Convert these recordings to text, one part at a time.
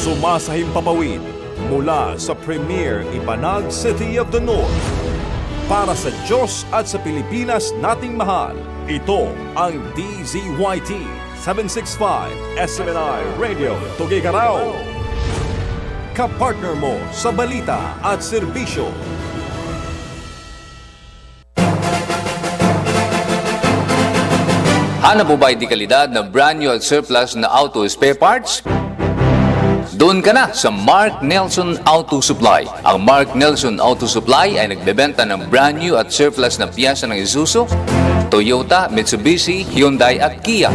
Sumasahimpapawid mula sa Premier Ibanag City of the North. Para sa Diyos at sa Pilipinas nating mahal, ito ang DZYT 765 SMNI Radio Tuguegarao. Kapartner mo sa balita at serbisyo. Hanap mo ba kalidad na brand new at surplus na auto spare parts? Doon ka na sa Mark Nelson Auto Supply. Ang Mark Nelson Auto Supply ay nagbebenta ng brand new at surplus na piyesa ng Isuzu, Toyota, Mitsubishi, Hyundai at Kia.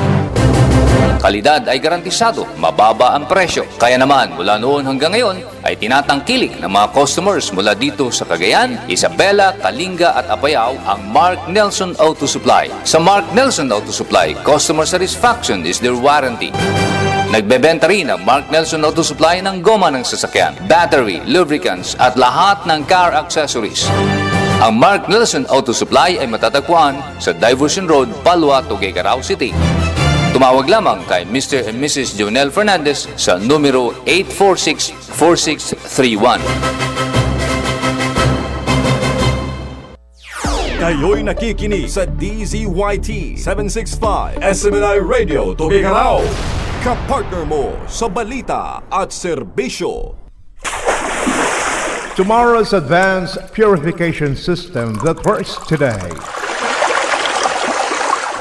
Kalidad ay garantisado, mababa ang presyo. Kaya naman mula noon hanggang ngayon ay tinatangkilik ng mga customers mula dito sa Cagayan, Isabela, Kalinga at Apayao ang Mark Nelson Auto Supply. Sa Mark Nelson Auto Supply, customer satisfaction is their warranty. Nagbebenta rin ang Mark Nelson Auto Supply ng goma ng sasakyan, battery, lubricants at lahat ng car accessories. Ang Mark Nelson Auto Supply ay matatagpuan sa Diversion Road, Palwa, Tuguegarao City. Tumawag lamang kay Mr. and Mrs. Jonel Fernandez sa numero 846-4631. Kayo'y nakikinig sa DZYT 765 SMNI Radio Tuguegarao. Kapartner mo sa balita at serbisyo. Tomorrow's advanced purification system that works today.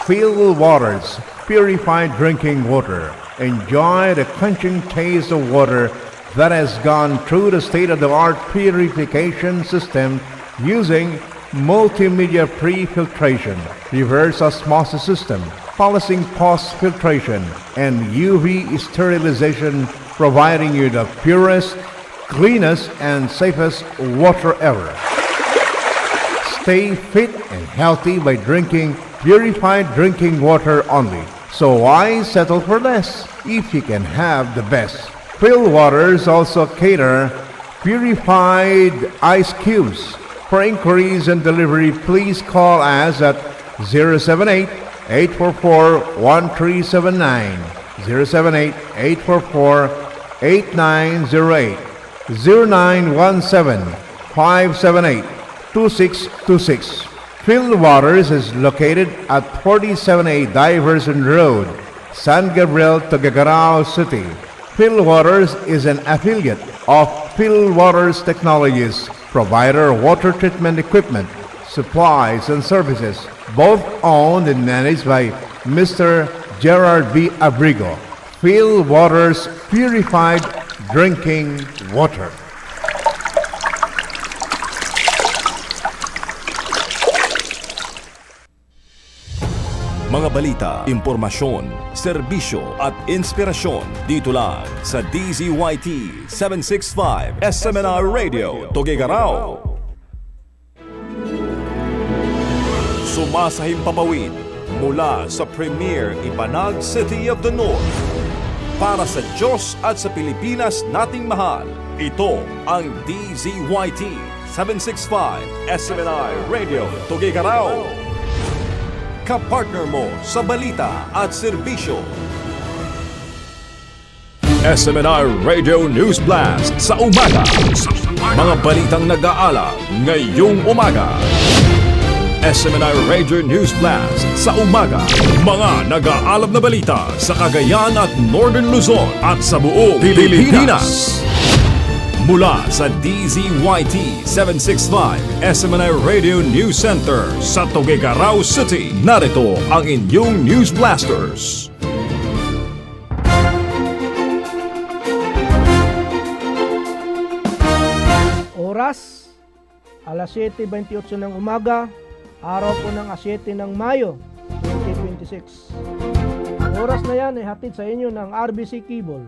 Feel Waters, purified drinking water. Enjoy the quenching taste of water that has gone through the state-of-the-art purification system using multimedia pre-filtration, reverse osmosis system, polishing post-filtration, and UV sterilization, providing you the purest, cleanest, and safest water ever. Stay fit and healthy by drinking purified drinking water only. So why settle for less if you can have the best? Phil Waters also cater purified ice cubes. For inquiries and delivery, please call us at 078-844-1379, 078-844-8908, 0917-578-2626. Phil Waters is located at 47A Diversion Road, San Gabriel, Tuguegarao City. Phil Waters is an affiliate of Phil Waters Technologies, provider of water treatment equipment, supplies, and services, both owned and managed by Mr. Gerard B. Abrigo. Phil Waters Purified Drinking Water. Mga balita, impormasyon, serbisyo at inspirasyon dito lang sa DZYT 765 SMNI Radio Tuguegarao. Sumasahimpapawid mula sa Premier Ibanag City of the North. Para sa Diyos at sa Pilipinas nating mahal, ito ang DZYT 765 SMNI Radio Tuguegarao. Kapartner mo sa balita at serbisyo. SMNI Radio News Blast sa umaga. Mga balitang nag-aalab ngayong umaga. SMNI Radio News Blast sa umaga. Mga nag-aalab na balita sa Cagayan at Northern Luzon at sa buong Pilipinas. Mula sa DZYT 765 SMNI Radio News Center sa Tuguegarao City, narito ang inyong News Blasters. Oras, alas 7:28 ng umaga, araw po ng 7 ng Mayo, 2026. Ang oras na yan ay hatid sa inyo ng RBC Cable.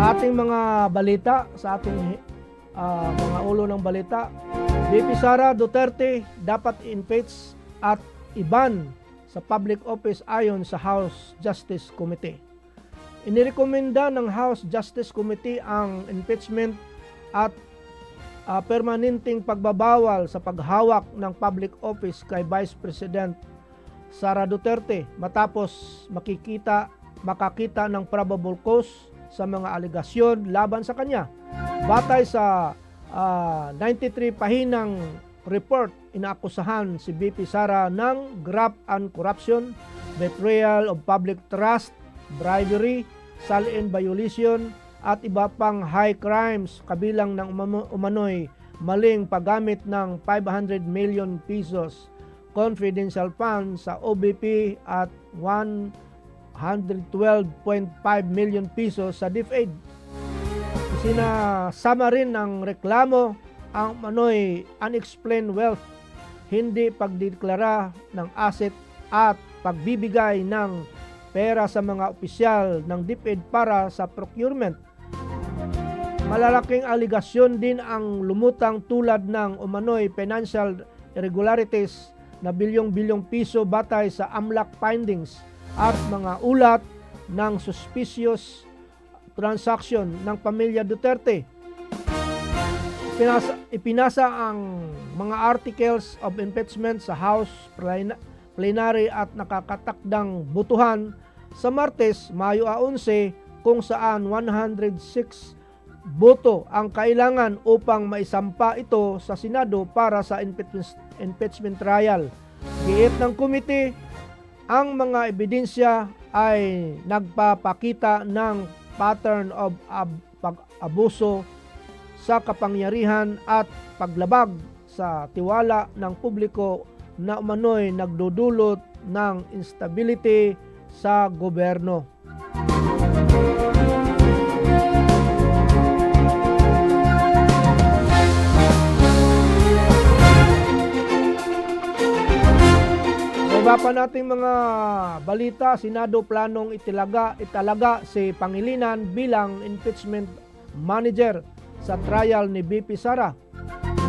Sa ating mga balita, sa ating mga ulo ng balita, VP Sara Duterte dapat impeach at iban sa public office ayon sa House Justice Committee. Inirekomenda ng House Justice Committee ang impeachment at permanenteng pagbabawal sa paghawak ng public office kay Vice President Sara Duterte matapos makakita ng probable cause sa mga alegasyon laban sa kanya. Batay sa 93 pahinang report, inaakusahan si BP Sara ng graft and corruption, betrayal of public trust, bribery, salin violation, at iba pang high crimes kabilang ng umano'y maling paggamit ng 500 million pesos confidential fund sa OBP at 112.5 million pesos sa DepEd. Sinasama rin ng reklamo ang manoy unexplained wealth, hindi pagdeklara ng asset at pagbibigay ng pera sa mga opisyal ng DepEd para sa procurement. Malalaking aligasyon din ang lumutang tulad ng umano'y financial irregularities na bilyong-bilyong piso batay sa AMLAC findings at mga ulat ng suspicious transaction ng pamilya Duterte. Ipinasa ang mga articles of impeachment sa House Plenary at nakakatakdang botohan sa Martes, Mayo 11, kung saan 106 boto ang kailangan upang maisampa ito sa Senado para sa impeachment trial. Giit ng komite, ang mga ebidensya ay nagpapakita ng pattern of pag-abuso sa kapangyarihan at paglabag sa tiwala ng publiko na umano'y nagdudulot ng instability sa gobyerno. Iba pa nating mga balita, Senado planong italaga si Pangilinan bilang impeachment manager sa trial ni BP Sara.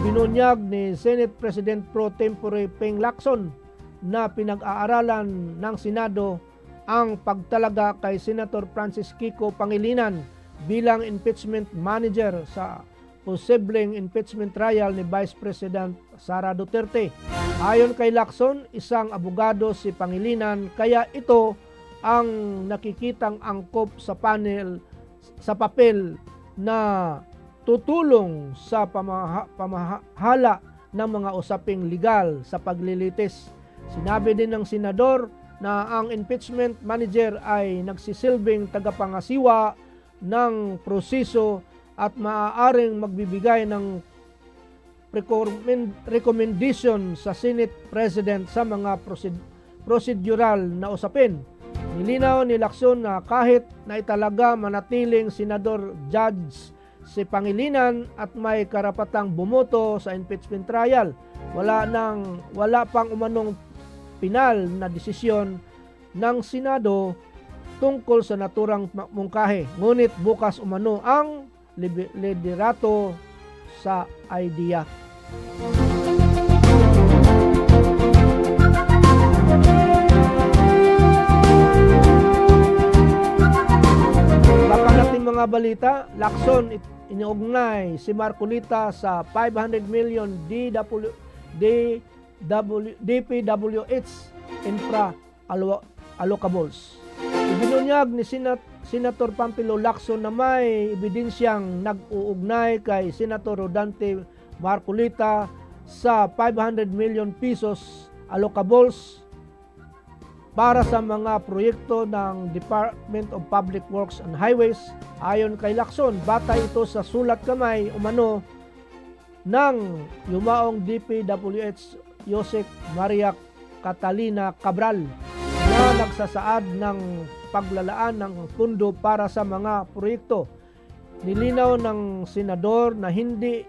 Binunyag ni Senate President Pro Tempore Ping Lacson na pinag-aaralan ng Senado ang pagtalaga kay Senator Francis Kiko Pangilinan bilang impeachment manager sa posibleng impeachment trial ni Vice President Sara Duterte. Ayon kay Lacson, isang abogado si Pangilinan, kaya ito ang nakikitang angkop sa papel na tutulong sa pamahala ng mga usaping legal sa paglilitis. Sinabi din ng senador na ang impeachment manager ay nagsisilbing tagapangasiwa ng proseso at maaaring magbibigay ng recommendation sa Senate President sa mga procedural na usapin. Nilinaw ni Lacson na kahit na italaga manatiling senador judge si Pangilinan at may karapatang bumoto sa impeachment trial, wala pang umanong pinal na desisyon ng Senado tungkol sa naturang mungkahi. Ngunit bukas umano ang liderato sa idea. Baka natin mga balita, Lacson iniugnay si Marcolita sa 500 million DPWH infra allocables. Ibinunyag ni Senator Pampilo Lacson na may ebidensyang nag-uugnay kay Senator Rodante Marcolita sa 500 million pesos allocables para sa mga proyekto ng Department of Public Works and Highways. Ayon kay Lacson, batay ito sa sulat kamay umano ng yumaong DPWH Josec Maria Catalina Cabral na nagsasaad ng paglalaan ng pundo para sa mga proyekto. Nilinaw ng senador na hindi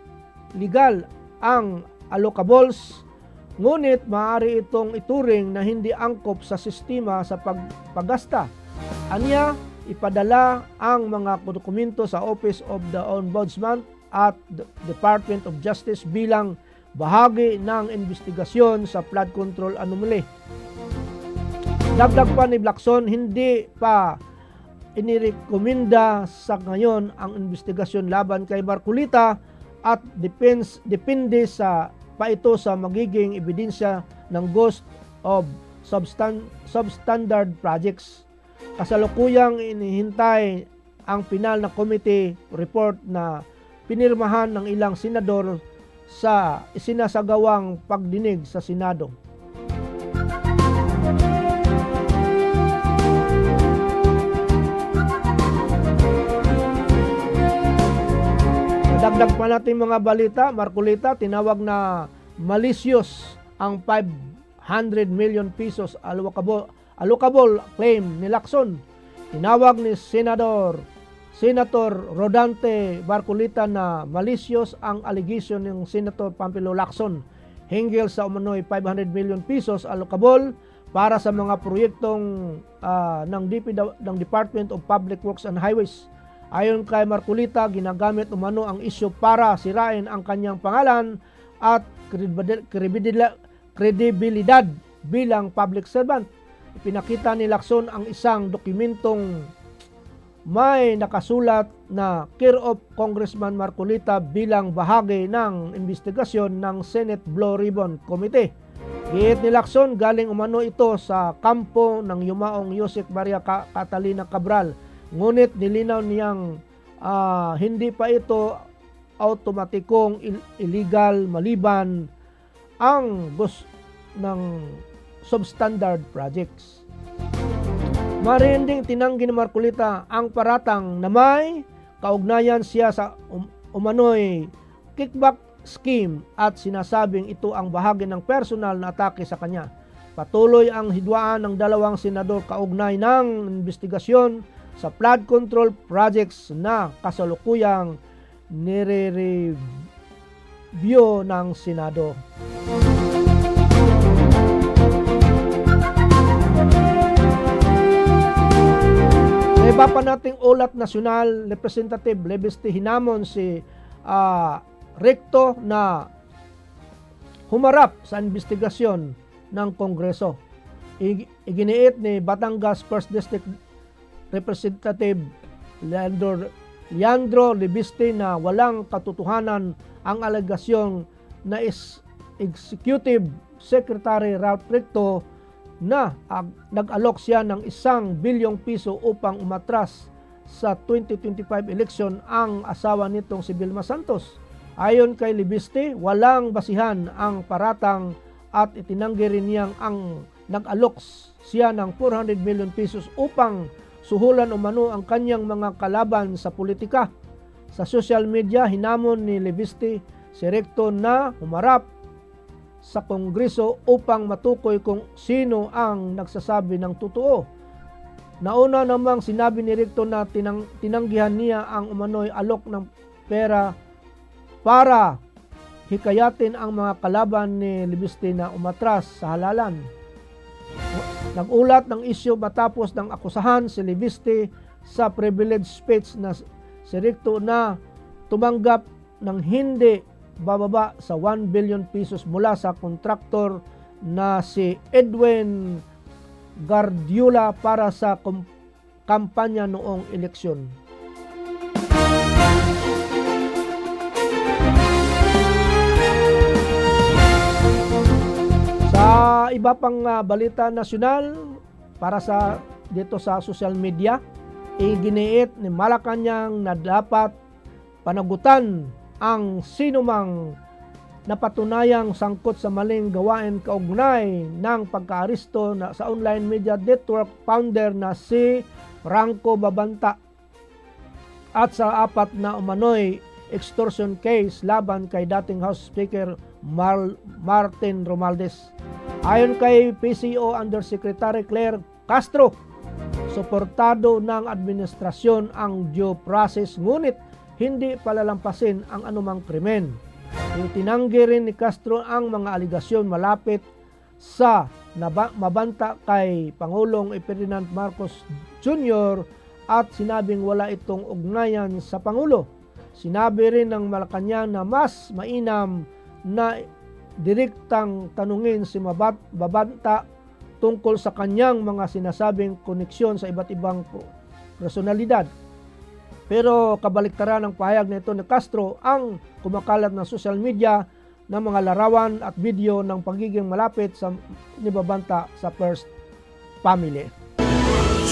legal ang allocables, ngunit maaari itong ituring na hindi angkop sa sistema sa paggasta. Anya, ipadala ang mga dokumento sa Office of the Ombudsman at the Department of Justice bilang bahagi ng investigasyon sa flood control anomaly. Dagdag pa ni Lacson, hindi pa inirekomenda sa ngayon ang investigasyon laban kay Marcolita at depende sa pa ito sa magiging ebidensya ng ghost of substandard projects. Kasalukuyang inihintay ang pinal na committee report na pinirmahan ng ilang senador sa isinasagawang pagdinig sa Senado. Dagdag pa natin mga balita, Marcolita, tinawag na malicious ang 500 million pesos allocable claim ni Lacson. Tinawag ni Senator Rodante Marcolita na malicious ang allegation ng Senator Pampilo Lacson hinggil sa umano'y 500 million pesos allocable para sa mga proyektong ng Department of Public Works and Highways. Ayon kay Marcolita, ginagamit umano ang isyu para sirain ang kanyang pangalan at kredibilidad bilang public servant. Ipinakita ni Lacson ang isang dokumentong may nakasulat na care of Congressman Marcolita bilang bahagi ng investigasyon ng Senate Blue Ribbon Committee. Giit ni Lacson, galing umano ito sa kampo ng yumaong Jose Maria Catalina Cabral. Ngunit nilinaw niyang hindi pa ito automatikong illegal maliban ang ng substandard projects. Marinding tinanggi ni Marcolita ang paratang na may kaugnayan siya sa umano'y kickback scheme at sinasabing ito ang bahagi ng personal na atake sa kanya. Patuloy ang hidwaan ng dalawang senador kaugnay ng investigasyon sa flood control projects na kasalukuyang nire-review ng Senado. Sa iba pa nating ulat, nasyonal, Representative Lebeste hinamon si Recto na humarap sa investigasyon ng Kongreso. Iginiit ni Batangas 1st District Representative Leandro Lebeste na walang katotohanan ang alegasyon na Executive Secretary Ralph Recto na nag-alok siya ng 1 bilyong piso upang umatras sa 2025 election ang asawa nitong si Vilma Santos. Ayon kay Lebeste, walang basihan ang paratang at itinanggi rin niyang ang nag-alok siya ng 400 million pesos upang suhulan umano ang kanyang mga kalaban sa politika. Sa social media, hinamon ni Lebeste si Recto na humarap sa Kongreso upang matukoy kung sino ang nagsasabi ng totoo. Nauna namang sinabi ni Recto na tinanggihan niya ang umano'y alok ng pera para hikayatin ang mga kalaban ni Lebeste na umatras sa halalan. Nag-ulat ng isyu matapos ng akusahan si Lebeste sa privilege speech na si Recto na tumanggap ng hindi bababa sa 1 billion pesos mula sa kontraktor na si Edwin Guardiola para sa kampanya noong eleksyon. Sa iba pang balita nasyonal para sa dito sa social media, iginiit ni Malacanang na dapat panagutan ang sinumang napatunayang sangkot sa maling gawain kaugnay ng pagkaaresto sa online media network founder na si Franco Babanta at sa 4 na umano'y extortion case laban kay dating House Speaker Martin Romualdez. Ayon kay PCO Undersecretary Claire Castro, suportado ng administrasyon ang due process ngunit hindi palalampasin ang anumang krimen. Itinanggi rin ni Castro ang mga aligasyon malapit sa mabanta kay Pangulong Ferdinand Marcos Jr. at sinabing wala itong ugnayan sa Pangulo. Sinabi rin ng Malacanang na mas mainam na direktang tanungin si Babanta tungkol sa kanyang mga sinasabing koneksyon sa iba't ibang personalidad. Pero kabaliktaran ng pahayag nito ni Castro ang kumakalat na social media ng mga larawan at video ng pagiging malapit ni Babanta sa First Family.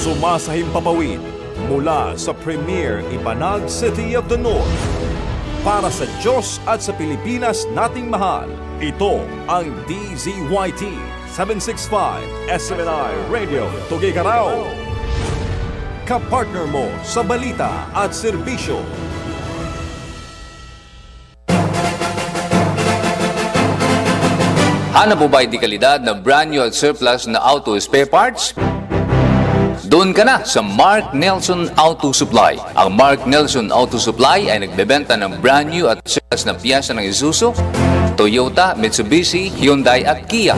Sumasahim papawid, mula sa Premier Ibanag City of the North. Para sa Diyos at sa Pilipinas nating mahal, ito ang DZYT 765 SMNI Radio Tuguegarao. Kapartner mo sa balita at serbisyo. Hanap mo ba di kalidad na brand new at surplus na auto spare parts? Doon ka na sa Mark Nelson Auto Supply. Ang Mark Nelson Auto Supply ay nagbebenta ng brand new at surplus na piyesa ng Isuzu, Toyota, Mitsubishi, Hyundai at Kia.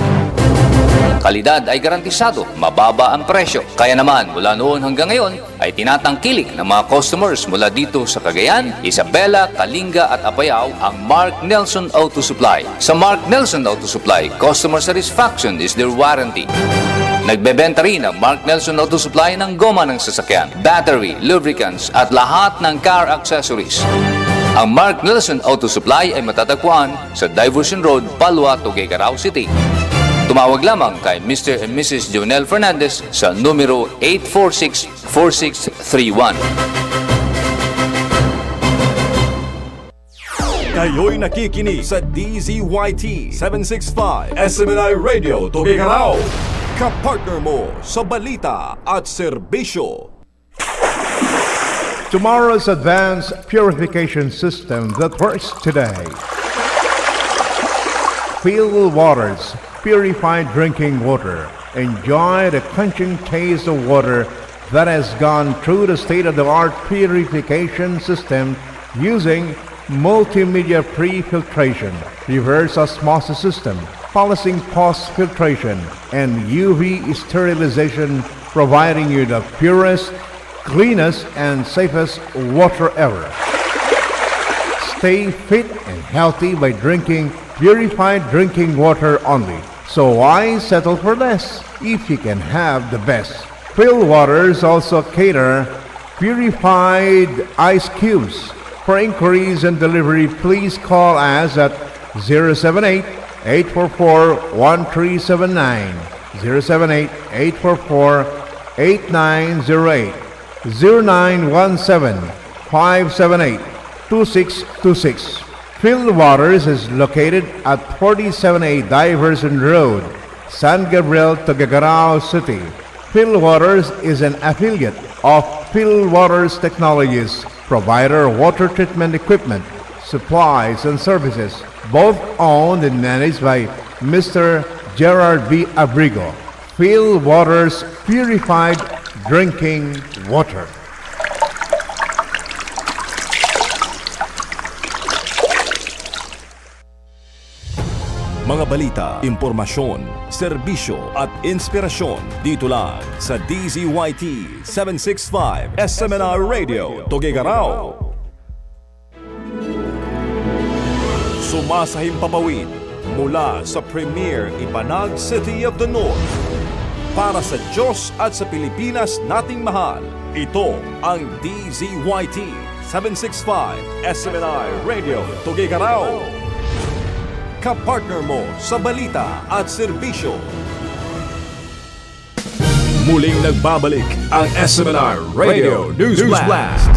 Kalidad ay garantisado, mababa ang presyo. Kaya naman mula noon hanggang ngayon ay tinatangkilik ng mga customers mula dito sa Cagayan, Isabela, Kalinga at Apayao ang Mark Nelson Auto Supply. Sa Mark Nelson Auto Supply, customer satisfaction is their warranty. Nagbebenta rin ang Mark Nelson Auto Supply ng goma ng sasakyan, battery, lubricants at lahat ng car accessories. Ang Mark Nelson Auto Supply ay matatagpuan sa Diversion Road, Palwa, Tuguegarao City. Tumawag lamang kay Mr. and Mrs. Jonel Fernandez sa numero 846-4631. Kayo'y nakikinig sa DZYT 765 SMNI Radio Tuguegarao. Kapartner mo sa balita at serbisyo. Tomorrow's advanced purification system that works today. Feel Waters, purified drinking water. Enjoy the quenching taste of water that has gone through the state-of-the-art purification system using multimedia pre-filtration, reverse osmosis system, polishing post-filtration, and UV sterilization, providing you the purest, cleanest, and safest water ever. Stay fit and healthy by drinking purified drinking water only. So why settle for less if you can have the best? Phil Waters also cater purified ice cubes. For inquiries and delivery, please call us at 078-844-1379, 078-844-8908, 0917-578-2626. Phil Waters is located at 47A Diversion Road, San Gabriel, Tuguegarao City. Phil Waters is an affiliate of Phil Waters Technologies, provider of water treatment equipment, supplies, and services, both owned and managed by Mr. Gerard B. Abrigo. Phil Waters Purified Drinking Water. Mga balita, impormasyon, serbisyo at inspirasyon dito lang sa DZYT 765 SMNI Radio Tuguegarao. Sumasahim papawid mula sa Premier Ibanag City of the North. Para sa Diyos at sa Pilipinas nating mahal, ito ang DZYT 765 SMNI Radio Tuguegarao. Kapartner mo sa balita at serbisyo. Muling nagbabalik ang SMNI Radio News Blast.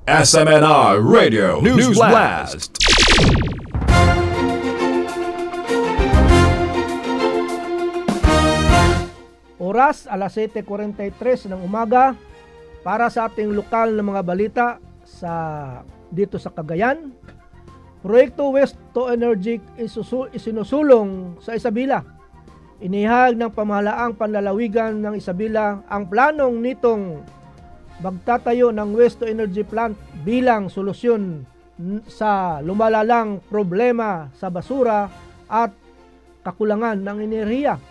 SMNI Radio News Blast. Oras, alas 7:43 ng umaga para sa ating lokal na mga balita dito sa Cagayan. Proyekto Waste to Energy isinusulong sa Isabela. Inihag ng pamahalaang panlalawigan ng Isabela ang planong nitong magtatayo ng waste to energy plant bilang solusyon sa lumalalang problema sa basura at kakulangan ng enerhiya.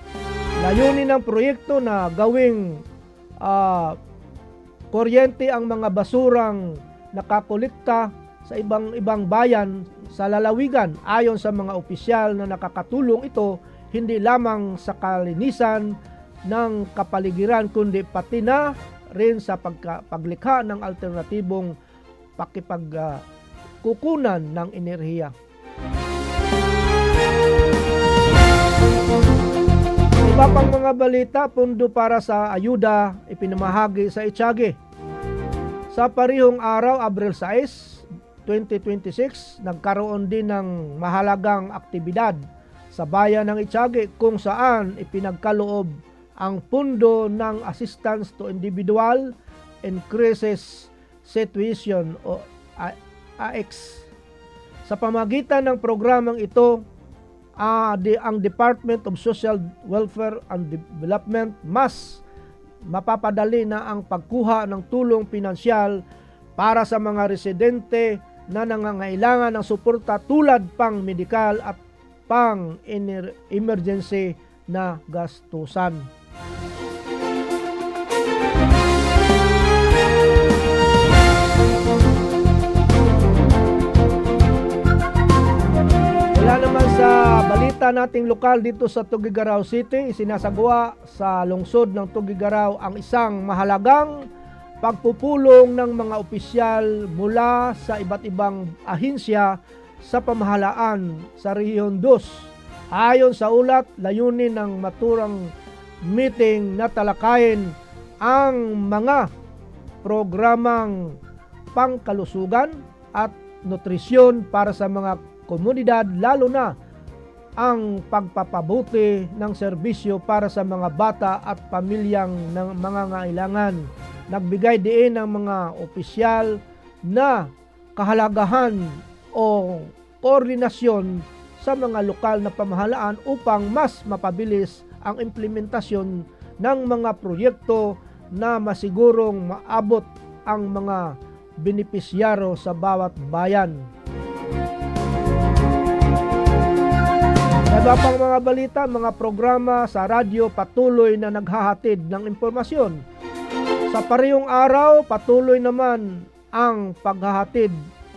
Layunin ng proyekto na gawing kuryente ang mga basurang nakakolekta sa ibang bayan sa lalawigan. Ayon sa mga opisyal na nakakatulong ito, hindi lamang sa kalinisan ng kapaligiran kundi pati na rin sa paglikha ng alternatibong pakipagkukunan ng enerhiya. Iba pang mga balita, pundo para sa ayuda ipinamahagi sa Itiague. Sa parihong araw, Abril 6, 2026, nagkaroon din ng mahalagang aktibidad sa bayan ng Itiague kung saan ipinagkaloob ang pundo ng Assistance to Individual in Crisis Situation o AX. Sa pamagitan ng programang ito, ang Department of Social Welfare and Development mas mapapadali na ang pagkuha ng tulong pinansyal para sa mga residente na nangangailangan ng suporta tulad pang medikal at pang emergency na gastusan. Wala naman sa balita nating lokal dito sa Tuguegarao City, isinasagawa sa lungsod ng Tuguegarao ang isang mahalagang pagpupulong ng mga opisyal mula sa iba't ibang ahensya sa pamahalaan sa Rehiyon 2. Ayon sa ulat, layunin ng maturang meeting na talakayin ang mga programang pangkalusugan at nutrisyon para sa mga komunidad, lalo na ang pagpapabuti ng serbisyo para sa mga bata at pamilyang ng mga ngailangan. Nagbigay din ng mga opisyal na kahalagahan o koordinasyon sa mga lokal na pamahalaan upang mas mapabilis ang implementasyon ng mga proyekto na masigurong maabot ang mga benepisyaro sa bawat bayan. Iba pang mga balita, mga programa sa radyo patuloy na naghahatid ng impormasyon. Sa parehong araw, patuloy naman ang paghahatid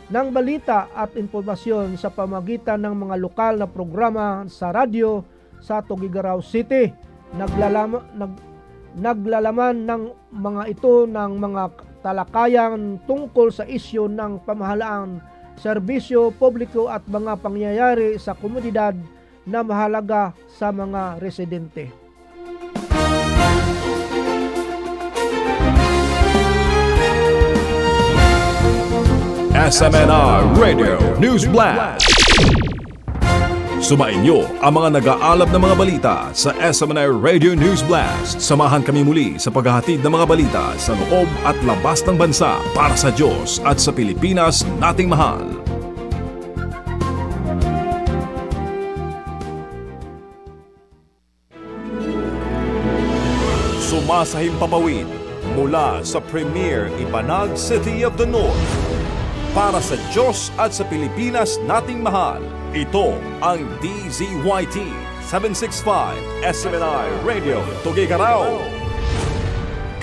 ng balita at impormasyon sa pamagitan ng mga lokal na programa sa radyo sa Tuguegarao City. Naglalaman ng mga ito ng mga talakayan tungkol sa isyu ng pamahalaan, serbisyo publiko at mga pangyayari sa komunidad na mahalaga sa mga residente. SMNR Radio News Blast. Sumainyo ang mga nag-aalab na mga balita sa SMNR Radio News Blast. Samahan kami muli sa paghahatid ng mga balita sa loob at labas ng bansa para sa Diyos at sa Pilipinas nating mahal. Sumasahim papawid mula sa Premier Ibanag City of the North. Para sa Diyos at sa Pilipinas nating mahal, ito ang DZYT 765 SMNI Radio Tuguegarao.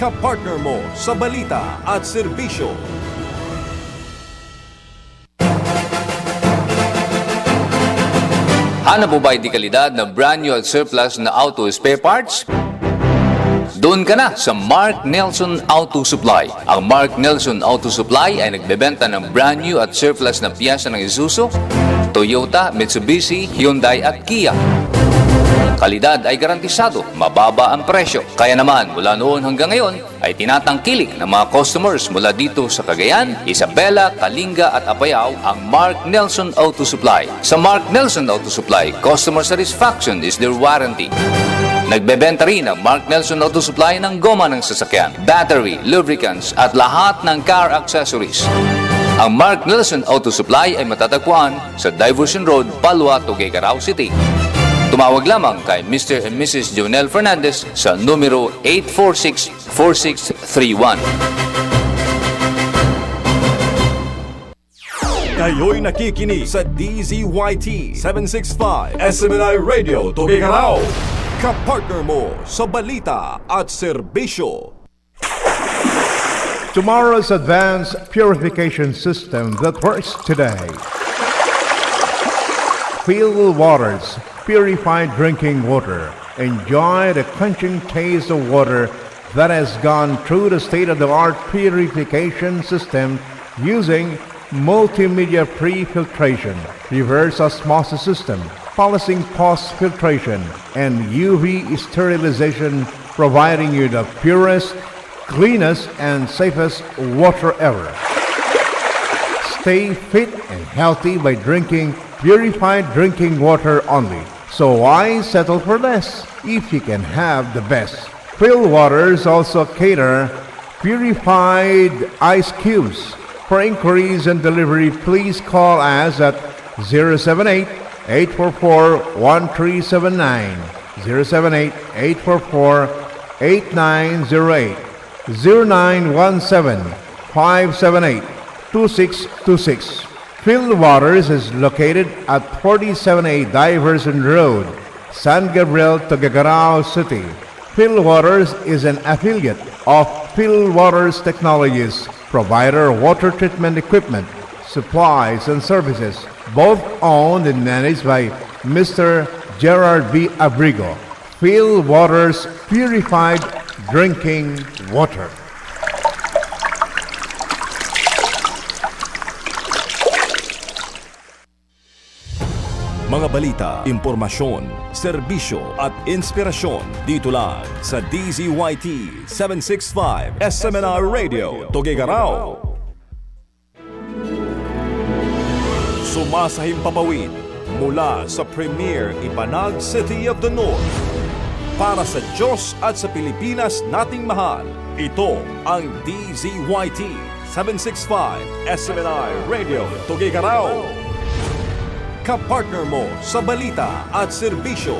Kapartner mo sa balita at serbisyo. Hanap mo ba kalidad na brand new at surplus na auto spare parts? Doon ka na sa Mark Nelson Auto Supply. Ang Mark Nelson Auto Supply ay nagbebenta ng brand new at surplus na piyesa ng Isuzu, Toyota, Mitsubishi, Hyundai at Kia. Kalidad ay garantisado, mababa ang presyo. Kaya naman mula noon hanggang ngayon ay tinatangkilik ng mga customers mula dito sa Cagayan, Isabela, Kalinga at Apayao ang Mark Nelson Auto Supply. Sa Mark Nelson Auto Supply, customer satisfaction is their warranty. Nagbebenta rin ang Mark Nelson Auto Supply ng goma ng sasakyan, battery, lubricants at lahat ng car accessories. Ang Mark Nelson Auto Supply ay matatagpuan sa Diversion Road, Palwa, Tuguegarao City. Tumawag lamang kay Mr. and Mrs. Jonel Fernandez sa numero 846-4631. Kayo'y nakikinig sa DZYT 765 SMNI Radio Tuguegarao. Kapartner mo sa balita at serbisyo. Tomorrow's advanced purification system that works today. Feel Waters, purified drinking water. Enjoy the quenching taste of water that has gone through the state-of-the-art purification system using multimedia pre-filtration, reverse osmosis system, polishing post-filtration, and UV sterilization, providing you the purest, cleanest, and safest water ever. Stay fit and healthy by drinking purified drinking water only. So why settle for less if you can have the best? Phil Waters also cater purified ice cubes. For inquiries and delivery, please call us at 078-844-1379, 078-844-8908, 0917-578-2626. Phil Waters is located at 47A Diversion Road, San Gabriel, Tuguegarao City. Phil Waters is an affiliate of Phil Waters Technologies, provider of water treatment equipment, supplies, and services, both owned and managed by Mr. Gerard B. Abrigo. Phil Waters Purified Drinking Water. Mga balita, impormasyon, serbisyo at inspirasyon dito lang sa DZYT 765 SMNR Radio, Tuguegarao. Sumasahim papawid mula sa Premier Ibanag City of the North. Para sa Diyos at sa Pilipinas nating mahal, ito ang DZYT 765 SMNR Radio, Tuguegarao. Kapartner mo sa balita at serbisyo